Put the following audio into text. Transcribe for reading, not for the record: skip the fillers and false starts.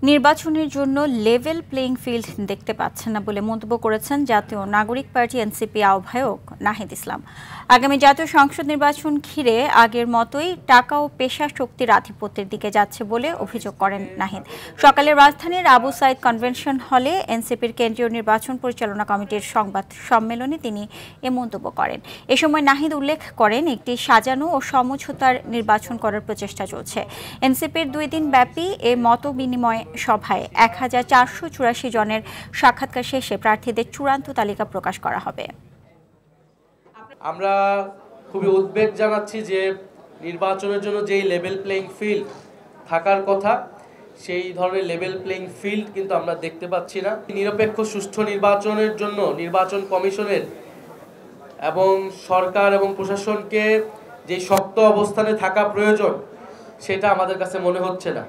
নির্বাচনের জন্য level playing field দেখতে পাচ্ছেন না বলে মন্তব্য করেছেন জাতীয় নাগরিক পার্টি এনসিপি আহ্বায়ক নাহিদ ইসলাম। আগামী জাতীয় সংসদ নির্বাচন ঘিরে আগের মতোই টাকা ও পেশা শক্তির আধিপত্যের দিকে যাচ্ছে বলে অভিযোগ করেন নাহিদ। সকালে রাজধানীর আবু সাইদ কনভেনশন হলে এনসিপির কেন্দ্রীয় নির্বাচন পরিচালনা কমিটির সংবাদ সম্মেলনে তিনি এ মন্তব্য করেন। এ সময় নাহিদ উল্লেখ করেন, একটি সাজানো ও সমঝোতার নির্বাচন করার প্রচেষ্টা চলছে। এনসিপির 2 দিন ব্যাপী এ মত বিনিময় সভায় 1484 জনের সাক্ষাৎকার শেষে প্রার্থীদের চূড়ান্ত তালিকা প্রকাশ করা হবে। আমরা খুবই উদ্বেগ জানাচ্ছি যে নির্বাচনের জন্য যেই লেভেল প্লেইং ফিল্ড থাকার কথা সেই ধরনের লেভেল প্লেইং ফিল্ড কিন্তু আমরা দেখতে পাচ্ছি না। নিরপেক্ষ সুষ্ঠু নির্বাচনের জন্য নির্বাচন কমিশনের এবং সরকার এবং প্রশাসনকে যে শক্ত অবস্থানে থাকা প্রয়োজন সেটা আমাদের কাছে মনে হচ্ছে না।